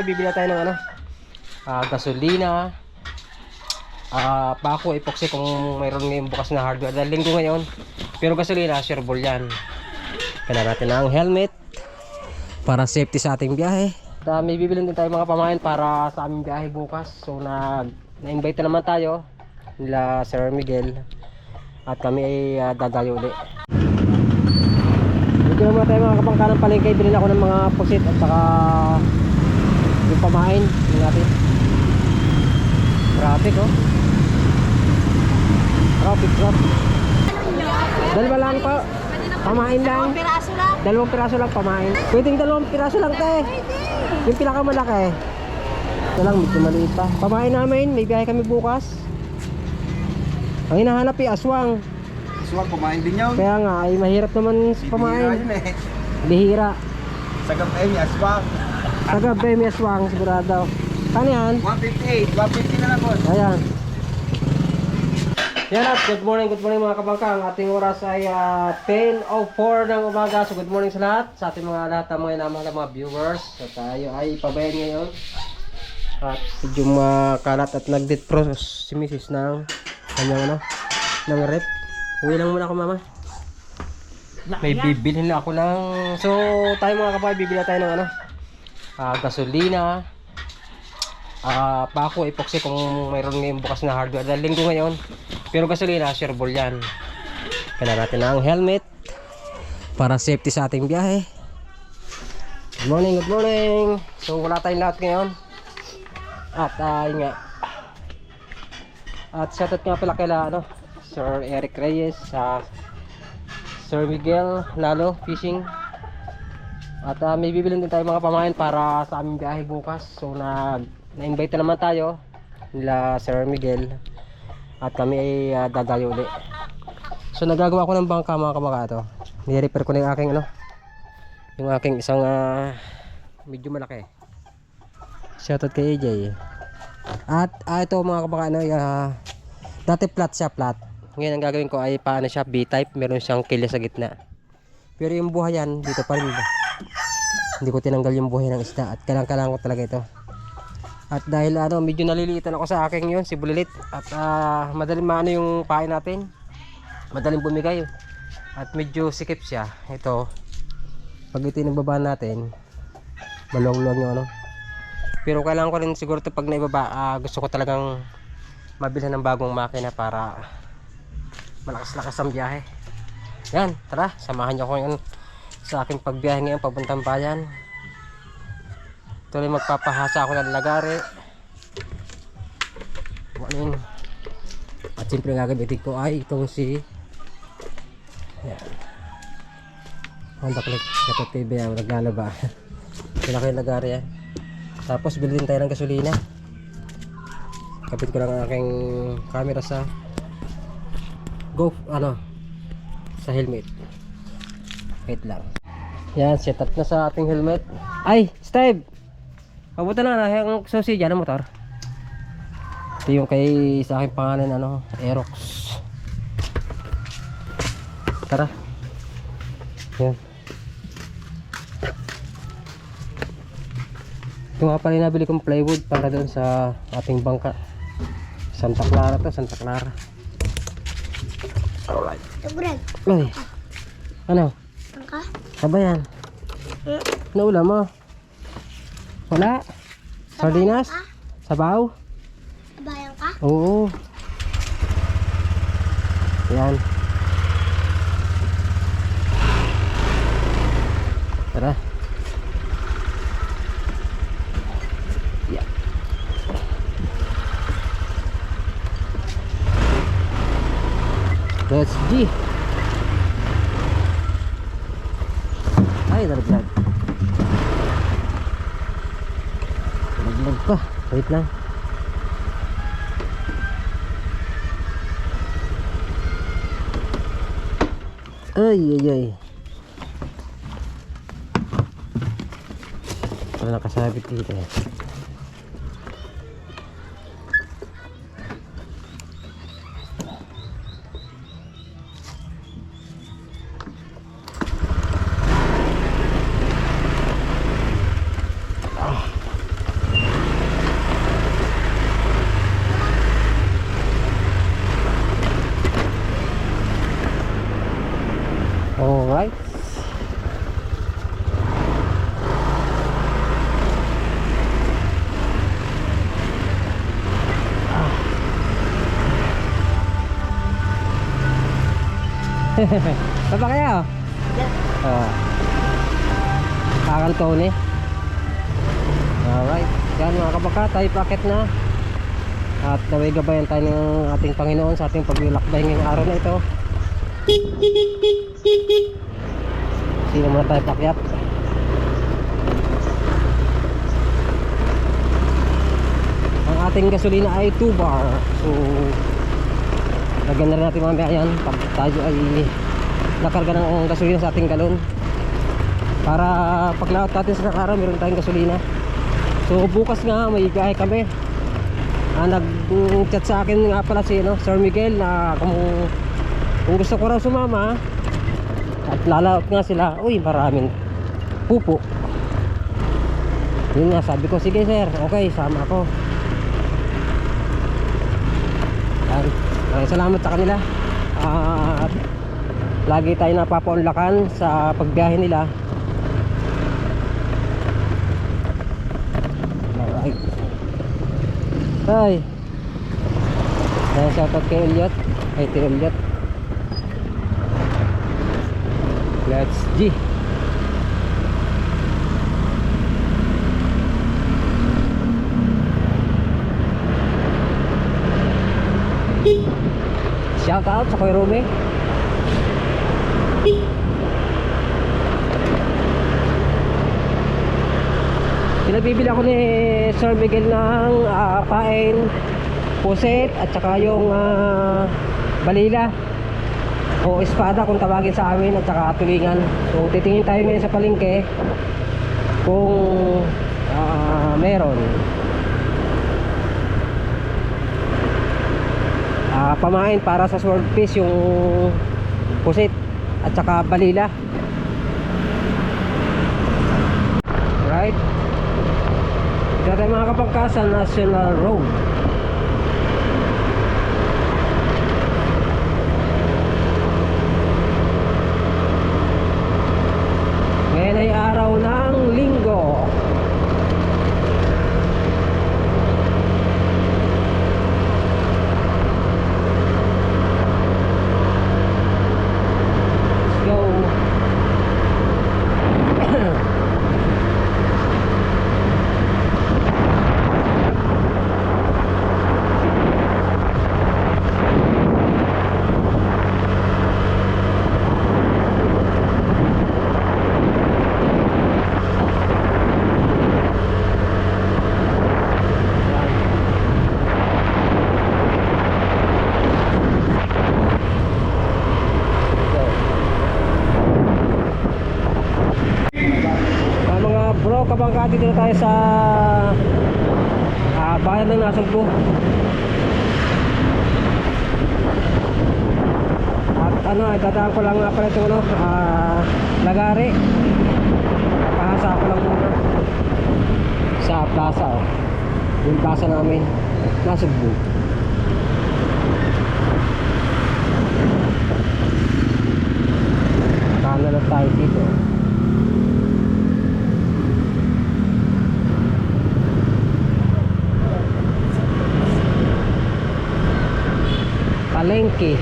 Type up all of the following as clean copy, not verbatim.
Bibili tayo ng gasolina, pako, epoxy kung mayroon ngayong bukas na hardware. Dahil linggo ngayon, pero gasolina, sureball yan. Kailangan natin ng helmet para safety sa ating biyahe. May bibilin din tayo mga pamain para sa aming biyahe bukas. So na-invite na naman tayo nila Sir Miguel at kami ay dadayo ulit. Medyo naman tayo mga kapangkanang palengke. Bilhin ako ng mga pusit at saka yung pamain natin. Traffic traffic. Dalawa lang pa. Pamain lang. Dalawang piraso lang pamain. Pwedeng 2 piraso lang te. Yung pinakamalaki. Ito lang medyo maliit pa. Pamain namin, may biyahe kami bukas. Ang hinahanap aswang. Aswang, pamain din yun. Kaya nga, ay mahirap naman sa pamain. Bihira. Sagap ay may aswang. Sagap ay may aswang, sigurado. Kano yan? 158, 150 na lang boss. Ayan. Yan at good morning mga kabangka. Ang ating oras ay 10:04 ng umaga. So good morning sa lahat, sa ating lahat ng mga namahal mga viewers. So tayo ay pabayan ngayon. At medyo makalat at nag-defrost si Mrs. ng kanyang ng rep. Uwi lang muna ako mama. May bibilhin na ako ng... So tayo mga kapay, bibili tayo ng gasolina, pako, epoxy kung mayroon ngayong bukas na hardware. Dahil linggo ngayon, pero gasolina, sureball yan. Kailangan natin ng helmet para safety sa ating biyahe. Good morning. So wala tayong lahat ngayon. At yun nga. At shoutout nga pala kila Sir Eric Reyes, Sir Miguel Lalo Fishing. At may bibilin din tayo mga pamain para sa aming biyahe bukas. So na-invite na naman tayo nila Sir Miguel at kami ay dadayo ulit. So nagagawa ko ng bangka mga kamaka. Ni-repair ko na yung aking yung aking isang medyo malaki. Shoutout kay AJ. At ito mga kamaka, dati flat siya, flat. Ngayon ang gagawin ko ay paano siya, B-type. Meron siyang kilya sa gitna. Pero yung buhay yan dito pa rin. Hindi ko tinanggal yung buhay ng isda at kailangan ko talaga ito. At dahil medyo naliliitan ako sa aking yun, si Bulilit. At madaling maano yung pain natin. Madaling bumigay. At medyo sikip siya. Ito, pag ito yung babaan natin, maluwag-luwag yung Pero kailangan ko rin siguro ito pag naibaba. Gusto ko talagang mabilhan ng bagong makina para malakas-lakas ang biyahe. Yan, tara, samahan niyo ako ngayon sa aking pagbiyahe ngayon papuntang bayan. Tuloy magpapahasa ako ng lagari. At siyempre gagamitin ko ay itong si Honda Click Kapag TV ang naglalaba. Malaki yung lagari yan. Tapos bilhin tayo ng gasolina. Kapit ko lang ang aking camera sa sa helmet. Wait lang. Yan, set up na sa ating helmet. Ay, Steve! Pabuta na yung susi dyan ng motor. Ito yung kay sa aking pangalan Aerox. Tara. Yan. Ito nga pala yung nabili kong plywood para doon sa ating bangka. Santa Clara to, Santa Clara. Alright. Ay. Ano? Bangka? Aba yan. Naulam mo? Wala? Sardinas? Sabaw? Bayan ka? Oo. Yan. Tara. Yeah. Let's G. Ay, daragdag. Laglag pa. Wait lang. Ay. Wala nakasabit dito eh. Saan ba kayo? Oh. Kakal Tony. Alright. Yan mga kabaka, tayo packet na. At naway gabayan tayo ng ating Panginoon sa ating paglalakbay ngayong araw na ito. Sino muna tayo pakyat? Ang ating gasolina ay 2 bar. So lagyan na rin natin mamaya yan pag tayo ay nakarga ng gasolina sa ating galon, para pag laot natin sa araw meron tayong gasolina. So bukas nga may biyahe kami. Nag-chat sa akin nga pala si Sir Miguel na kung gusto ko raw sumama at lalaot nga sila. Uy, maraming pupo. Yun nga, sabi ko sige sir, okay, sama ako. Yan, maraming salamat sa kanila. At lagi tayo napapaunlakan sa pagbiyahe nila. Alright. Ay, shoutout kay Elliot. Ay, kay Elliot. Let's G. Shoutout sa Kuya Rumi. Pinabibili ako ni Sir Miguel ng pain, puset at saka yung balila o espada kung tawagin sa amin, at saka tulingan. So titingin tayo ngayon sa palengke kung meron. Pamain para sa swordfish yung puset at saka balila. Right? Dito tayo mga kapangkas sa National Road. Ngayon ay araw ng Linggo. Let's go. Kabangkati dito tayo sa bayan ng Nasugbu. At dadaan ko lang nga pala ito Lagari. Pahasa ko lang muna sa plaza yung plaza namin Nasugbu. Kanan na tayo dito. Palengke.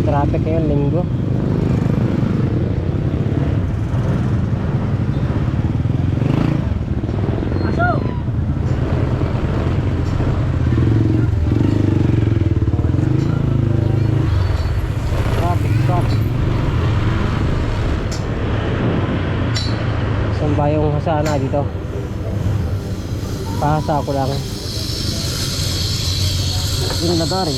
Traffic ngayon, Linggo. Yung hasana dito, pahasa ko lang yung Lagari.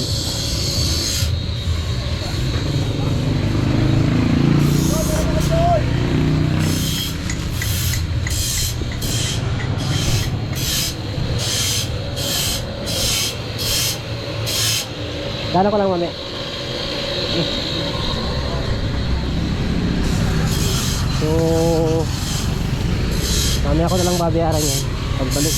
Dala ko lang mami. So mamaya ko na lang babayaran yan pagbalik.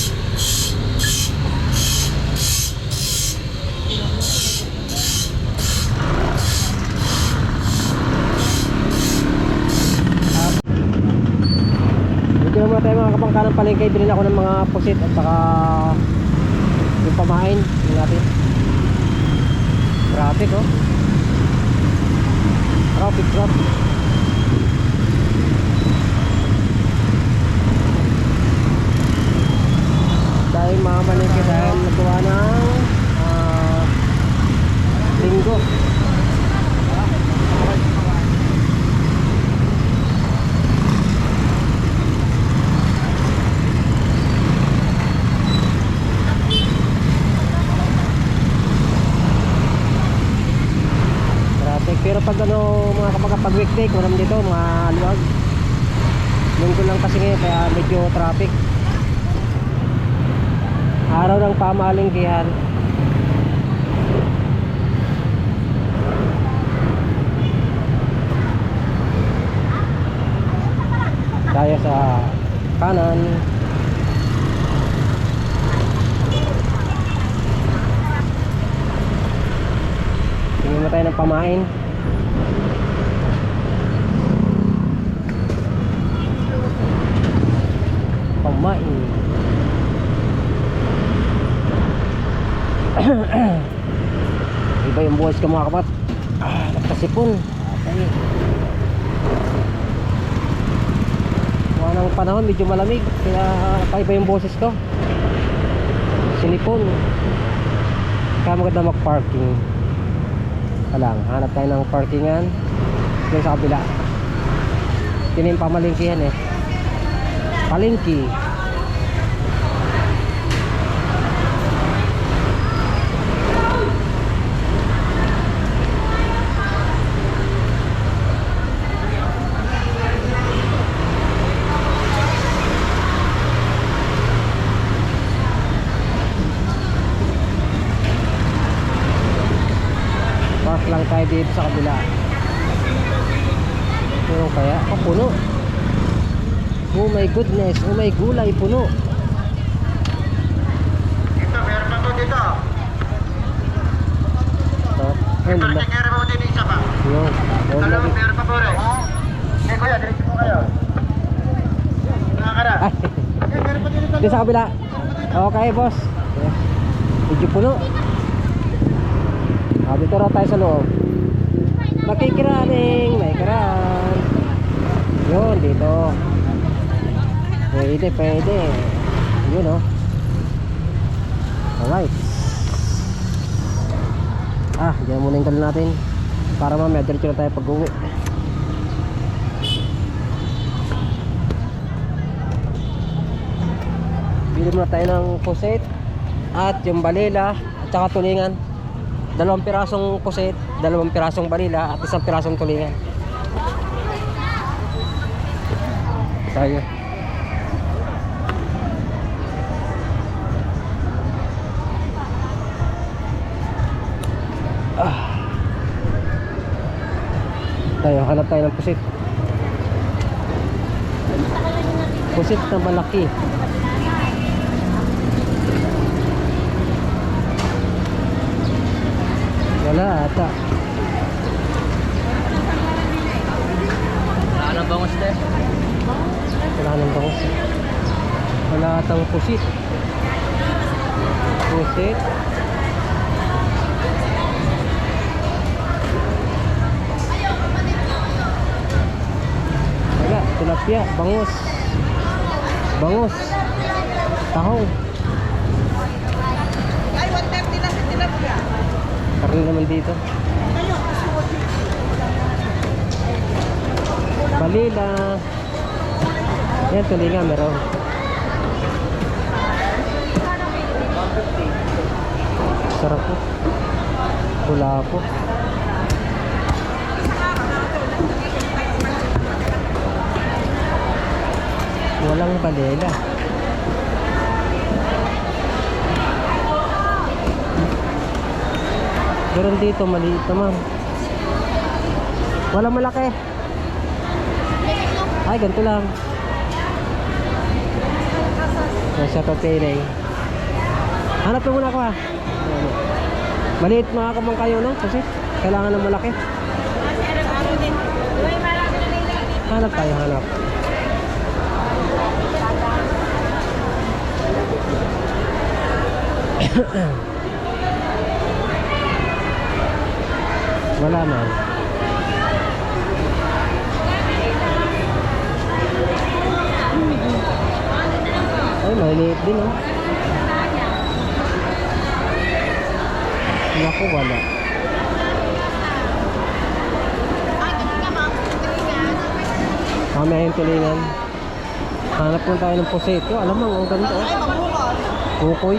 bangka ng palengke, bilhin ako ng mga pusit at saka yung pamain. Tingnan natin. Traffic oh. Traffic. Dahil mamalengke dahil nagawa ng linggo. Pero pag ano, mga kapag weekday, kung naman dito, maluwag. Linggo lang kasi ngayon, kaya medyo traffic. Araw ng pamalingkihan. Tayo sa kanan. Tingin mo tayo ng pamain. Iba yung buhay ka mga kapat. Nagkasipon. Okay. Wala ng panahon, medyo malamig. Kaya kaiba yung boses ko. Sinipon. Kaya maganda mag-parking. Alang, hanap tayo ng parkingan. Doon sa kabila. Yun yung pamalingkihan eh. Palengke. Park lang tayo dito sa kabila. Pero kaya puno. Oh my goodness, oh my gulay, puno. Dito, meron pa po dito. Meron pa po dito isa pa. Yun. Dalawa, meron pa po rin. Eh kuya, diretso po kayo. Nakakara. Meron pa dito. Dito sa kabila. Okay boss. Medyo puno. Dito raw tayo sa loob. Makikiraning, may kiran. Yun, dito. Pwede. Yun oh. Alright. Diyan muna yung talo natin. Para mamaya diretso na tayo pag-uwi. Bili muna tayo ng puset at yung balila at saka tulingan. 2 pirasong puset, 2 pirasong balila at 1 pirasong tulingan. Tayo. Tayo, hanap tayo ng pusit. Pusit na malaki. Wala ata. Wala nang bangos din. Wala nang bangos. Wala atang pusit. Pusit. Wala, tilapia, bangus. Bangus. Tahong. Ay, 130 lang sa tilapia. Karne naman dito. Balila. Yan, tulingan meron. Sarap po. Pula po. Walang balila. Pero dito maliit naman. Walang malaki. Ay, ganito lang. Nasa totelay. Hanap mo muna ako ha. Maliit mga kamang kayo no? Kasi kailangan ng malaki. Hanap tayo, hanap. Wala man. Ay, maliit din oh. Naku, wala. Mamaya yung tulingan. Hanap mo tayo ng poseto. Alam mo, ang ganda oh. Kukoy.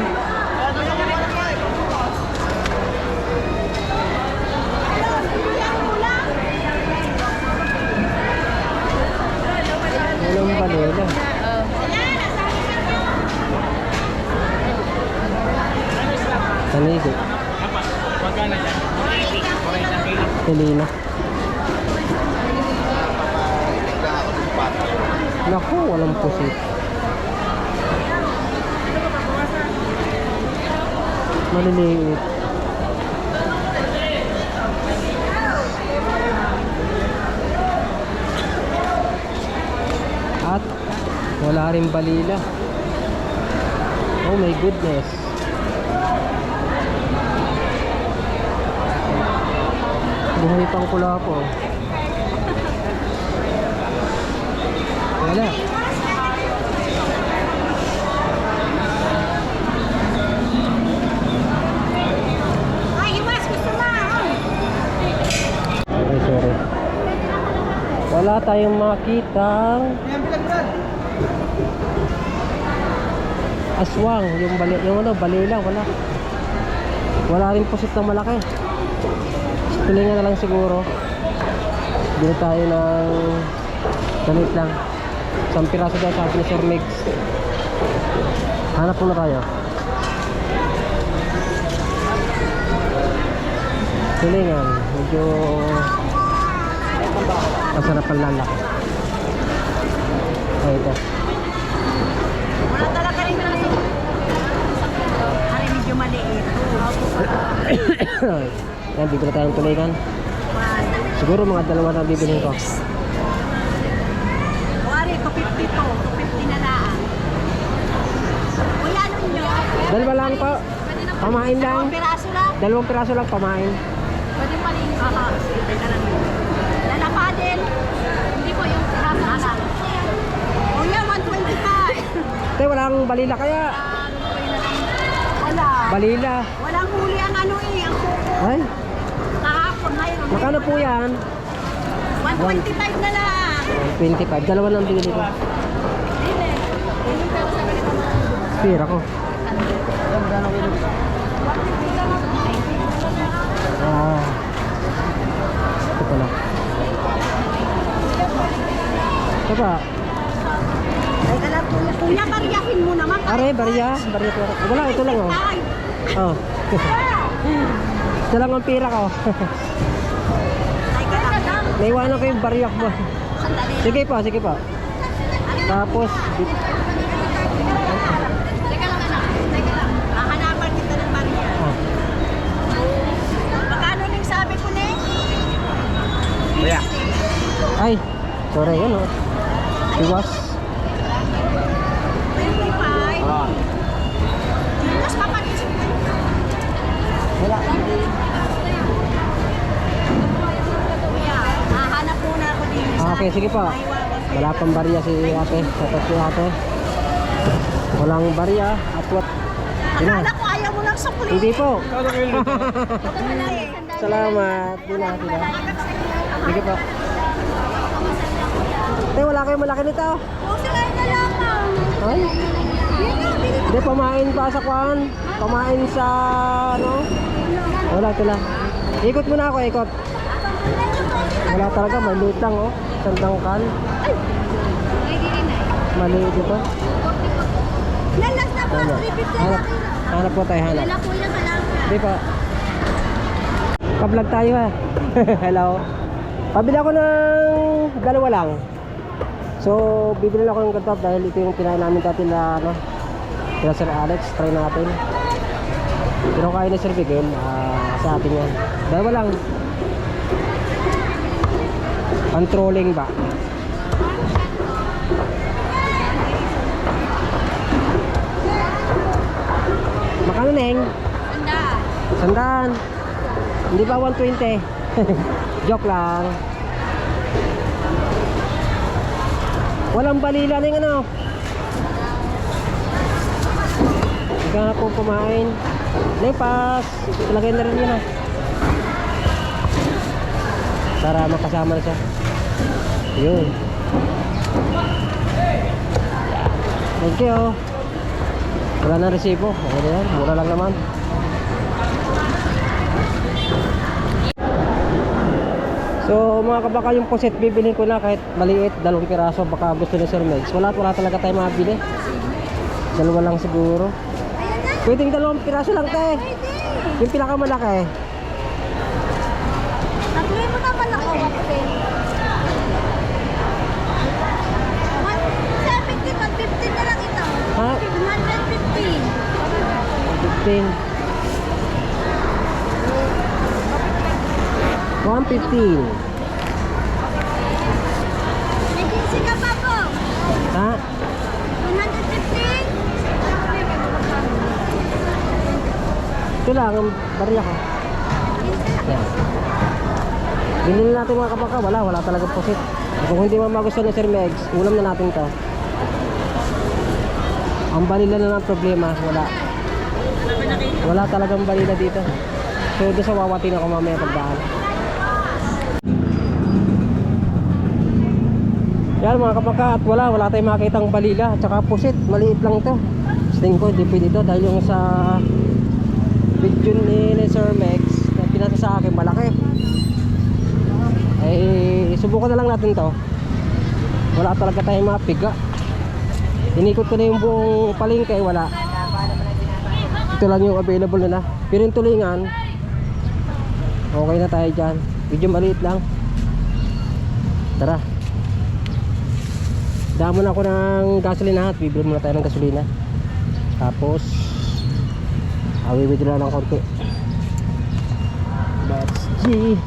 Walang balela. Sanigo. Pilina. Naku, walang pusit. Maliliit. At wala rin balila. Oh my goodness. Buhay pang kula po. Wala. Okay, sorry. Wala tayong makitang aswang, yung balila, wala. Wala rin pusit na malaki. Tulingan na lang siguro. Bili tayo ng ganit lang. Isang piraso daw sabi ni Sir Mix. Hanap muna tayo. Tulingan, medyo masarap ang lalaki. Ay, ito. Wala talaga rin na ito. Ay, medyo maliit. Yan, bibili tayong tulingan. Siguro mga dalawa na bibilhin ko. Wari, 250 to. 250 na lang. Kuya, ano nyo? Dalawa lang po. Pamain lang. Piraso lang. 2 piraso lang pamain. Pwede paling. Aha, sige ka lang. Lalapa din. Hindi po yung piraso lang. Kuya, 125. Te, walang balila kaya. Wala. Balila. Walang huli ang ano eh. Ang kuko. Ay, Kahapon mayroon. magkano po yan? 125 na lang. 25. Dalawa lang binili ko. Hindi. Hindi pero sa ganito na. Pira ko. Ah. Ito pala. Ito pa. Ay, alam ko. Kuya, baryahin mo naman. Are, barya. Barya ko. Wala, ito lang oh. Ay, Oh. Ito lang ang pira ko. ay ka lang. Naiwanan ko yung barya ko. Sandali. Sige pa, sige pa. Tapos, Teka lang, anak. Teka lang. Hahanapan kita ng barya. oh. Magkano na yung sabi ko, ne? Barya. Ay, sorry, yun oh. Iwas. 25. Ah. Tapos papagisip ko. Wala. Kuya, hahanap muna ako din. Ah, okay, sige pa. Wala pang barya si ate. Satot si ate. Walang barya. At what? Yun na. Akala ko ayaw mo ng sukli. Hindi po. Wala eh. Salamat. Yun na sila. Sige po. Te, wala kayong malaki nito. O, sila na lang. Ay. Hindi, pamain pa sa kwan. Pamain sa ano. Wala, ito lang. Ikot muna ako, ikot. Wala talaga, maliit lang oh. Sandangkan. Maliit ito. Lalas na po, Tama. 350 Hanap. Hanap po tayo, hanap. Wala kuya ka lang. Hindi pa. Ka-vlog tayo ha. Hello. Pabili ako ng dalawa lang. So, bibili lang ako ng ganito dahil ito yung kinain namin dati na ano, kina Sir Alex. Try natin. Pero kaya na Sir Miguel, sa atin yan. Dalawa lang. Controlling ba? Makano neng? Anda. Sandaan. Hindi ba 120? Joke lang. Walang balila ng ano. Hindi ka na po kumain. Lepas. Ilagay na rin yun ah. Para makasama na siya. Yun. Thank you. Wala na resibo. Okay na yan. Mura lang naman. So mga kabaka, yung puset bibilhin ko na kahit maliit, 2 piraso, baka gusto ni Sir Megs. Wala talaga tayo mabili. 2 lang siguro. Pwedeng 2 piraso lang te. Yung pinakamalaki. Tatloy mo naman ako, Wakpe. 170, 150 na lang ito. Ha? 115. 15. 115. May 15 ka pa po. Ha? 115. Ito lang ang barya ko. Yan. Binili natin mga kabaka. Wala talagang pusit. Kung hindi mo magustuhan ni Sir Megs, ulam na natin to. Ang balila na ng problema, wala talagang balila dito. So doon sa wawatin ako mamaya pagdaan. Yan mga kabaka, at wala tayong makitang balila at saka pusit, maliit lang ito. Tingin ko hindi pwede ito dahil yung sa video ni Sir Megs na pinasa sa akin malaki. Eh subukan na lang natin to. Wala talaga tayong mapiga. Inikot ko na yung buong palengke, wala. Ito lang yung available na. Pero yung tulingan, okay na tayo dyan. Medyo maliit lang. Tara. Damo na ako ng gasolina at bibili muna tayo ng gasolina. Tapos awi-withdraw lang konti. Let's see.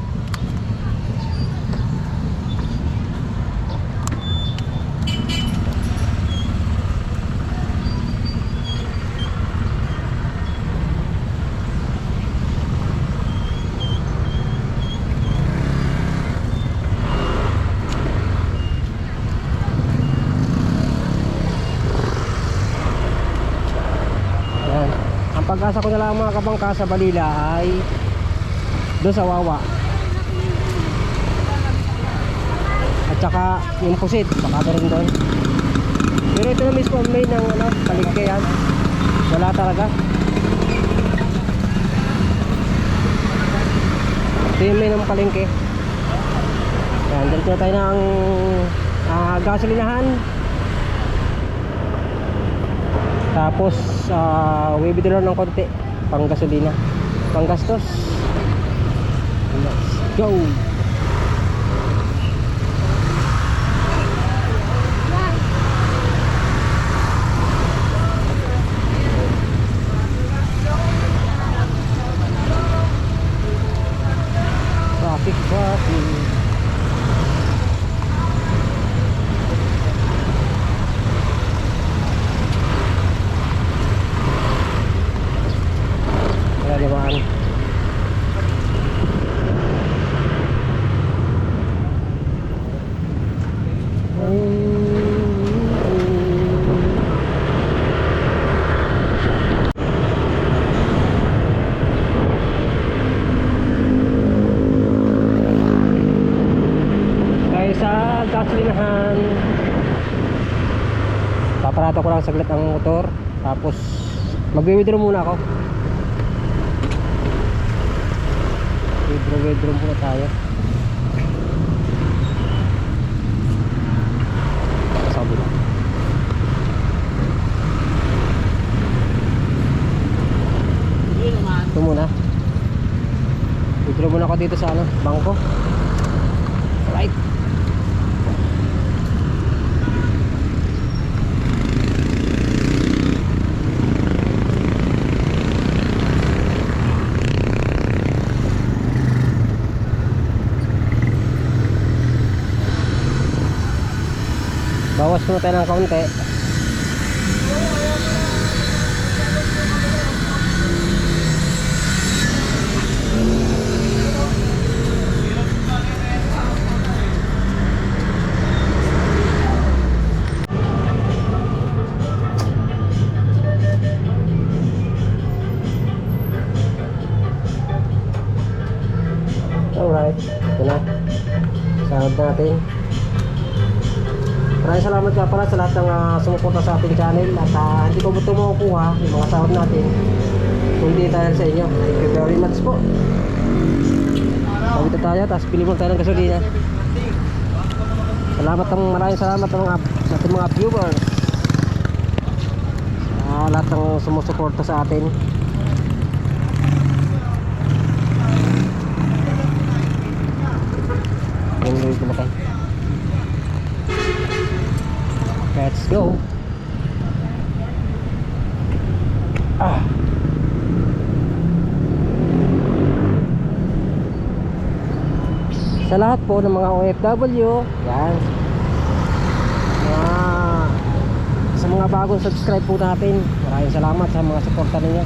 Pag-asa ko na lang mga kabangka sa balila ay doon sa Wawa at saka yung pusit baka rin doon. Pero ito na mismo may ng palengke yan. Wala talaga. Ito yung may ng palengke. Yan, dito tayo ng gasolinahan. Tapos wibidro ng konti pang gasolina, pang gastos. Let's go. Traffic. Naman. Kaya sa gasolinahan, paparato ko lang saglit ang motor, tapos mag-withdraw muna ako. Withdraw muna tayo. Sabi lang. Ito muna. Withdraw muna ako dito sa bangko. Alright. Bawas muna tayo ng kaunti. Alright, ito na. Sahod natin. Maraming salamat nga pala sa lahat ng sumuporta sa ating channel. At hindi ko ito makukuha yung mga sahod natin kundi dahil sa inyo. Thank you very much po. Pagkita tayo, tapos pili mo tayo ng gasolina. Maraming salamat sa ating mga viewers. Lahat ng sumusuporta sa atin. Let's go. Sa lahat po ng mga OFW, yan. Sa mga bagong subscribe po natin, maraming salamat sa mga suporta ninyo.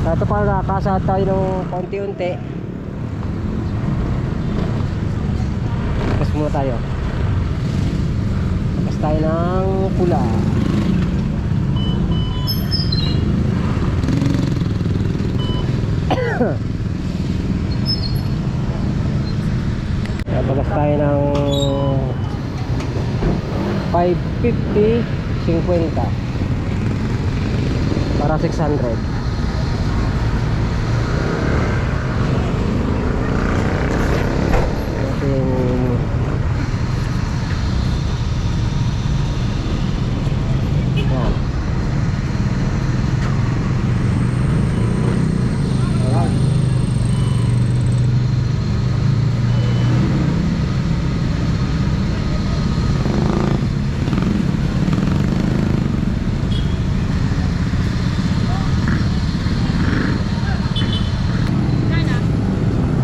Ito pa, nakakasahad tayo ng konti-unti. Tapos muna tayo. Tapos tayo ng pula. Tapos tayo ng 550-50 para 600.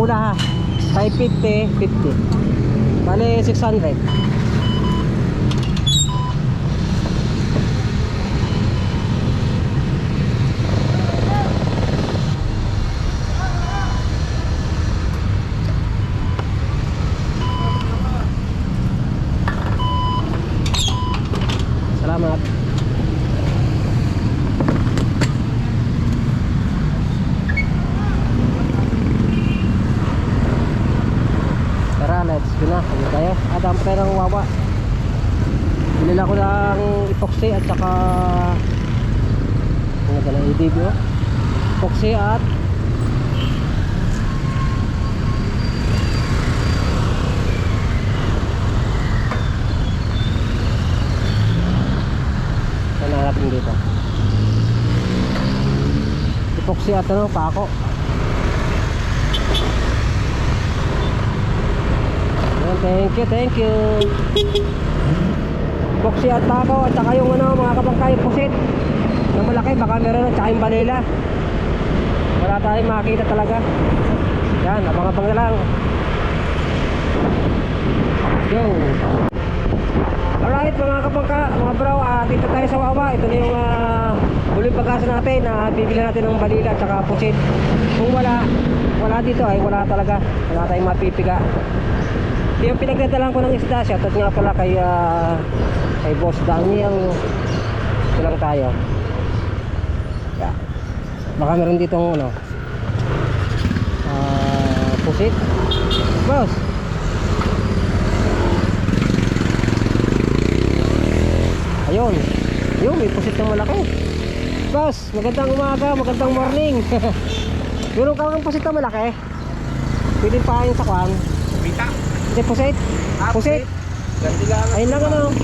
Pula ha, 550-50 bale 600. Salamat. Let's go na, hindi tayo. Adam pa tayo ng wawa. Binila ko ng epoxy at saka ano ka lang, EDB oh. Epoxy at saan natin dito? Epoxy at ano, pako. Thank you. Boxy at pako at saka yung ano, mga kabangkay pusit na malaki, baka meron at saka yung vanilla. Wala tayong makakita talaga. Yan, abang-abang na lang. Go. Alright mga kabangka, mga bro, dito tayo sa Wawa. Ito na yung huling pagkasa natin. Bibili natin ng vanilla at saka pusit. Kung wala dito ay wala talaga. Wala tayong mapipiga. Yung pinagdadalan ko ng isda, shoutout nga pala kay Boss Daniel. Ito lang tayo. Yeah. Baka meron ditong ano, pusit. Boss, ayun, may pusit na malaki. Boss, magandang umaga, magandang morning. Meron kang pusit na malaki, pwedeng pahain sa kwan. Bita. Hindi, pusit. Pusit. Ganti lang. Ayun lang ano.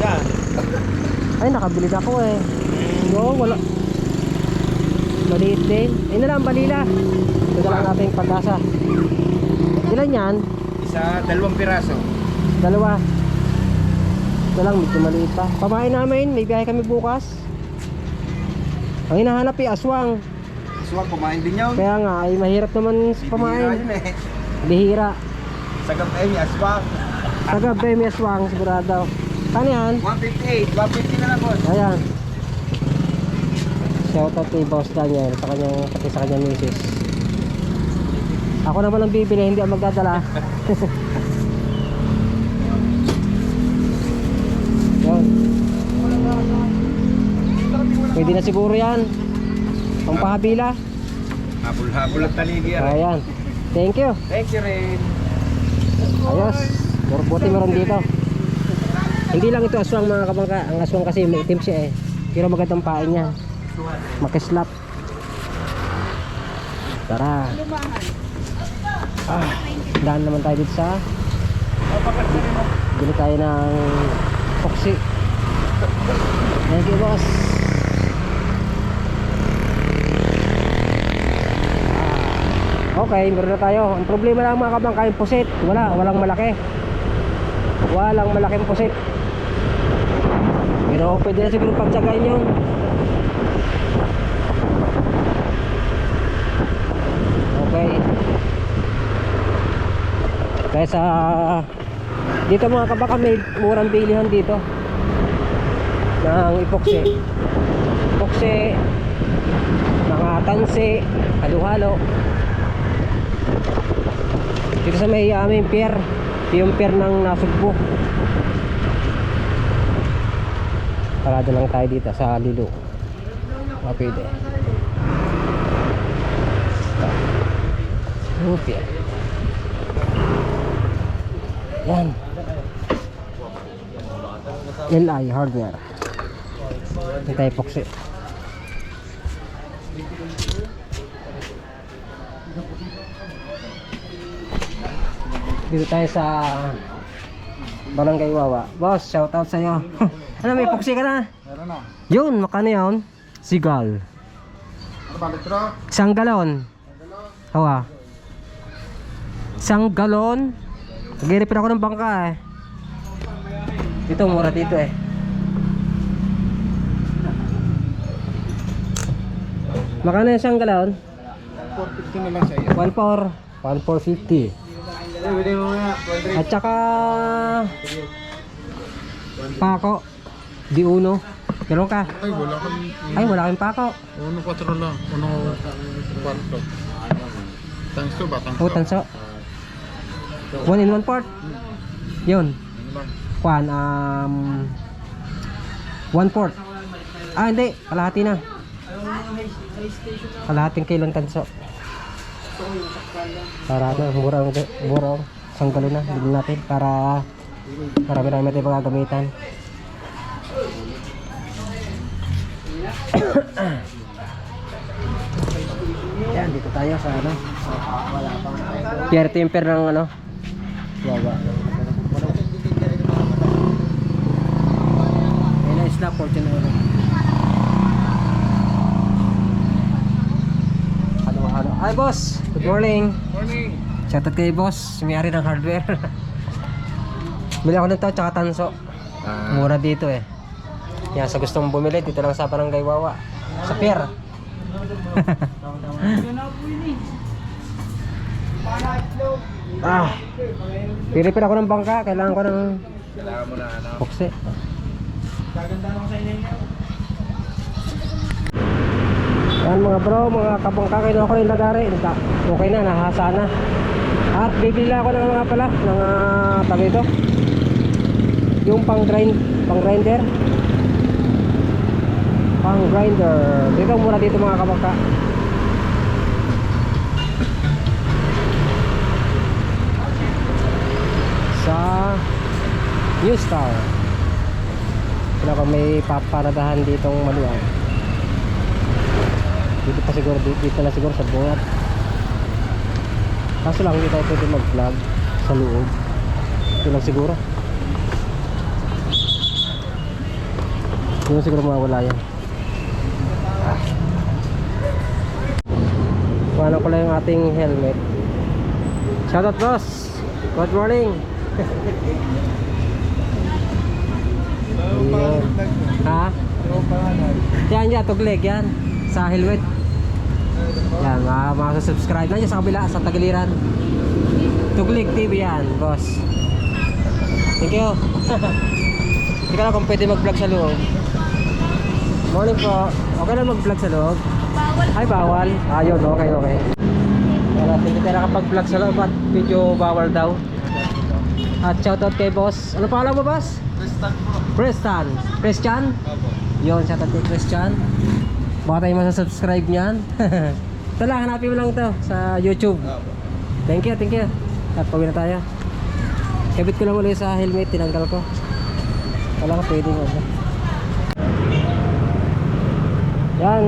Yan. Ay, nakabili na ako eh. No, wala. Maliit din. Ayun na lang, balila. Ito na lang natin pag-asa. Ilan yan? Isa, 2 piraso. 2. Ito lang, medyo maliit pa. Pamain namin, may biyahe kami bukas. Ang hinahanap eh, aswang. Aswang, kumain din yun. Kaya nga, ay mahirap naman pamain. Bihira yun eh. Bihira. Sagap eh, may aswang. Sagab eh, may aswang, sigurado. Saan yan? 158, 150 na lang boss. Ayan. Shoutout kay Boss Daniel sa kanyang, pati sa kanyang misis. Ako naman ang bibili, hindi ang magdadala. Yun. Pwede na siguro yan. Pampahabila. Habol-habol at taligi yan. Ayan. Thank you. Thank you rin. Ayos. Buti meron dito. Hindi lang ito aswang mga kabangka. Ang aswang kasi may itim siya eh. Pero magandang pain niya. Makislap. Tara. Daan naman tayo dito sa bili tayo ng Foxy. Thank you boss. Okay, meron na tayo. Ang problema lang mga kabangka yung pusit. Walang malaki. Walang malaking pusit. Pero pwede na siguro pagtsagain yun. Okay. Kaya sa dito mga kabaka may murang bilihan dito ng epoxy. Epoxy, mga tansi, halo-halo. Dito sa may aming pier, yung pier ng Nasugbo. Parado lang tayo dito sa Lilo. Pwede. Okay. Yan. LI Hardware. Ito tayo epoxy. Dito tayo sa Barangay Wawa. Boss, shout out sa'yo. Ano, may epoxy ka na? Meron na. Yun, makano yun? Sigal. Ano ba, litro? Isang galon. Hawa. Isang galon. Nag-repair ako ng bangka eh. Dito, mura dito eh. Makano yung isang galon? 450 na lang sa iyo. 1,450. Pwede mo nga. At saka pako di uno. Meron ka? Ay, wala kang... Ay, wala kang pako. 1.4 lang. 1.4. Thanks to ba? Thanks O, tanso. 1 in 1 part. Yun. Kwan, 1/4. Ah, hindi. Kalahati na. Kalahating kilong tanso. Para na, murang isang galon na. Bilhin natin para marami natin pagagamitan. Yan, dito tayo sa ano. Pier temper ng ano. Wawa. Ayun na, isla, Fortune. Halo. Hi boss, good morning. Morning. Shoutout kay boss, may-ari ng hardware. Bili ako nito tsaka tanso. Mura dito eh. Yan, sa gustong bumili dito lang sa Barangay Wawa. Sa pier. Piripin ako ng bangka, kailangan ko ng epoxy. Yan mga bro, mga kabangka, kinuha ko rin lagari. Okay na, nahasa na. At bibili ako ng mga pala, ng tawag ito, yung pang grinder. Dito mura dito mga kabangka. Sa New Star. Kailangan may paparadahan ditong maluan. Dito pa siguro, dito na siguro sa bungat. Kaso lang hindi tayo pwede mag-vlog sa loob. Ito lang siguro. Hindi na siguro mawala yan. Kuha ko lang yung ating helmet. Shoutout boss. Good morning. Ayun. Ha? Yan yan, tugleg yan. Sa helmet. Yan, mga subscribe na dyan sa kabila, sa Tagiliran. Tuglig TV yan, boss. Thank you. Hindi ka lang kung pwede mag-vlog sa loob. Morning po. Okay lang mag-vlog sa loob? Bawal. Ay, bawal. Ayun, okay. Wala, hindi tayo nakapag-vlog sa loob at video bawal daw. At shoutout kay boss. Ano pangalan mo, boss? Christian? Yun, shoutout kay Christian. Baka tayo masasubscribe niyan. Ito lang, hanapin mo lang ito sa YouTube. Thank you, thank you. At pauwi na tayo. Kabit ko lang ulit sa helmet, tinanggal ko. Wala ka pwedeng ano. Yan.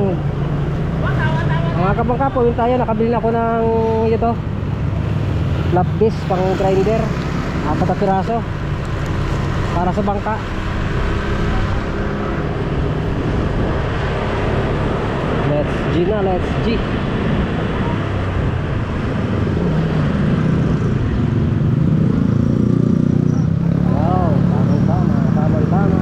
Mga kabangka, pauwi tayo. Nakabili na ako ng ito. Flap disc pang grinder. 4 na piraso. Para sa bangka. Let's G na, let's G. Wow, tamang-tama, tamang-tama.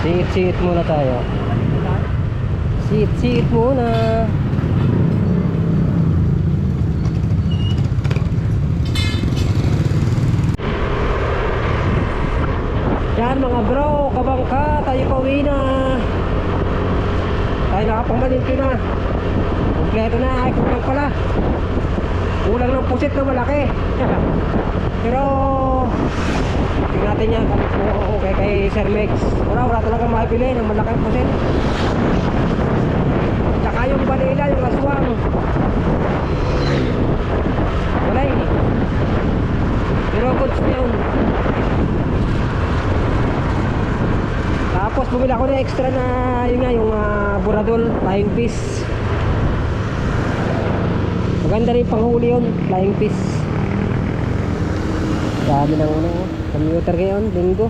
Singit-singit muna tayo. Singit-singit muna. Yan mga bro, kabangka, tayo pauwi na. Tayo nakapangmalingki na. Kompleto na, ay kulang pala. Kulang ng pusit na malaki. Pero tingnan natin yan kay Sir Mex. Wala talaga makipili ng malaking pusit. Tsaka yung Manila, yung aswang. Wala eh. Pero goods na yun. Tapos bumili ako ng extra na yun nga, yung Buradol flying fish. Maganda rin panghuli yun, flying fish. Dami ng commuter ngayon, linggo.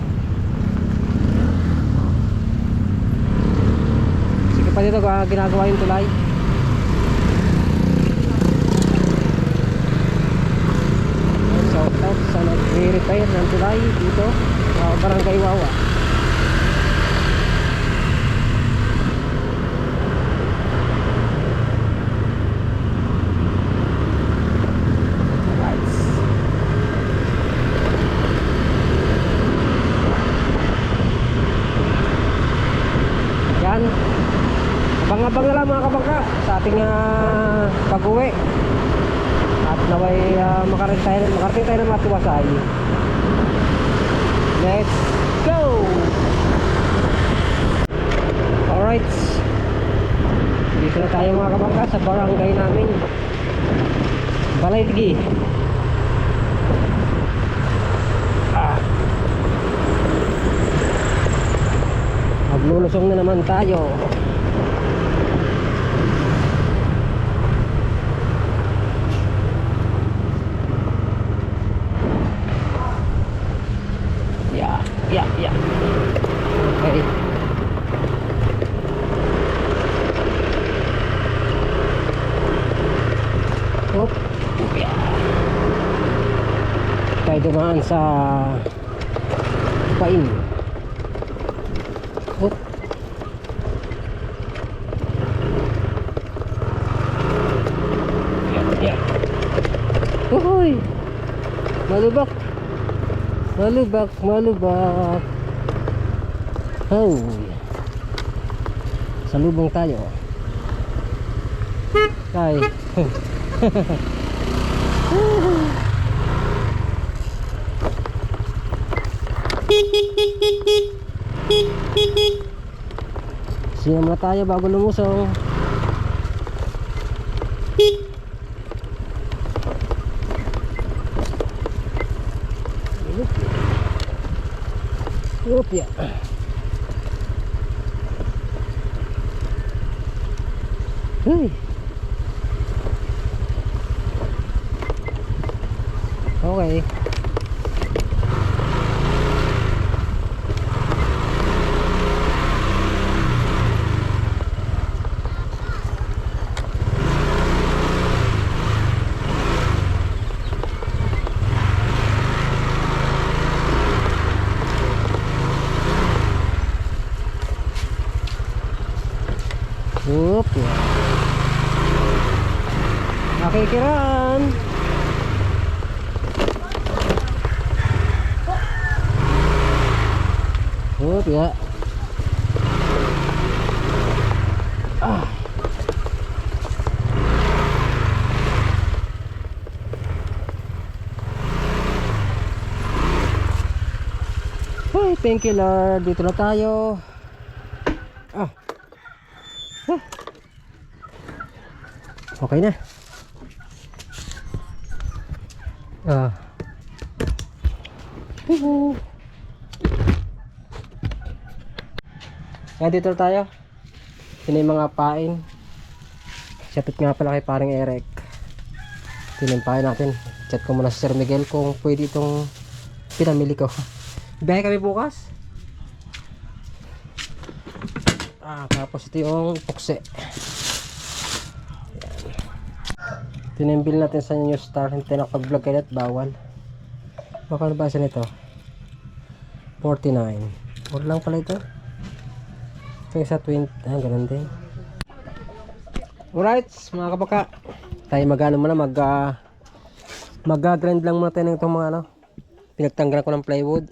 Sige pa dito, ginagawa yung tulay. Shout out sa nag-repair ng tulay dito, Barangay Wawa. Abang-abang na lang mga kabangka sa ating pag-uwi. At naway makarating tayo ng matiwasay. Let's go! Alright, dito na tayo mga kabangka sa barangay namin, Balaytigi. Maglulusong na naman tayo. Yeah. Okay. Hop. Yeah. Tayo dumaan sa pain. Hop. Yeah. Uhuy. Malubak. Oh, salubong tayo. Ay. Siyam na tayo bago lumusong. Upya. Hey. Okay. Oop, ya. Nakikiran. Oop, ya. Ay, thank you Lord. Dito na tayo. Ah. Ah. Okay na. Ah. Kaya dito na tayo. Yun yung mga pain. Shoutout nga pala kay paring Eric. Tinimpahin natin. Chat ko muna si Sir Miguel kung pwede itong pinamili ko. Biyahe kami bukas. Tapos ito yung pukse. Tinimbil natin sa New Star. Hindi nakapag-vlog kayo at bawal. Makano ba sa nito? 49. Or lang pala ito. Ito isa 20. Ganun din. Alright, mga kabaka. Tayo mag-ano muna, mag-grind lang muna tayo ng itong mga ano. Pinagtanggal ko ng plywood.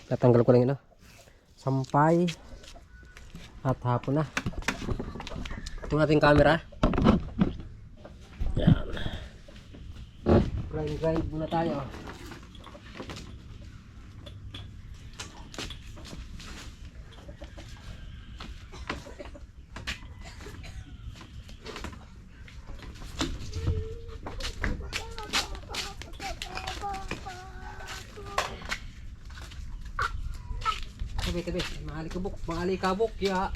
Tatanggal ko lang yun, sampay. At hapon na. Ito natin camera. Yan. Grind muna tayo. Tabi, maalikabok ya.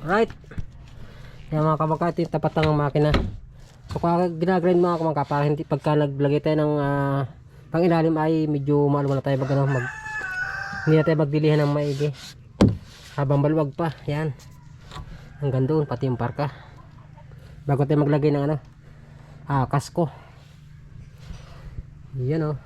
Right. Kaya mga kabakati, tapat lang ang makina. So kung ginagrind mga kumangka, para hindi pagka naglagay tayo ng pang ilalim ay medyo maluwa na tayo hindi na tayo magdilihan ng maigi. Habang baluwag pa, yan. Hanggang doon, pati yung parka. Bago tayo maglagay ng kasko. Yan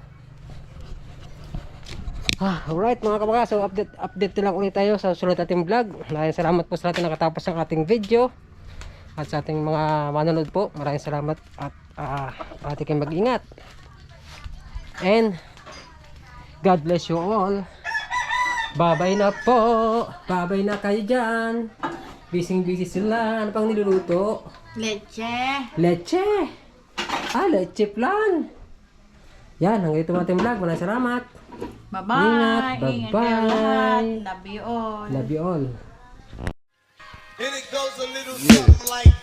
alright mga kabaka, so update lang ulit tayo sa susunod nating vlog. Maraming salamat po sa lahat na nakatapos ng ating video. At sa ating mga manonood po, maraming salamat. At pati kayong mag-ingat. And God bless you all. Babay na po. Babay na kayo dyan. Busy sila. Ano pang niluluto? Leche. Leche plan. Yan, hanggang ito ating vlog. Maraming salamat. Bye-bye. Ingat. Bye-bye. Love you all. Love you all. And it goes a little something like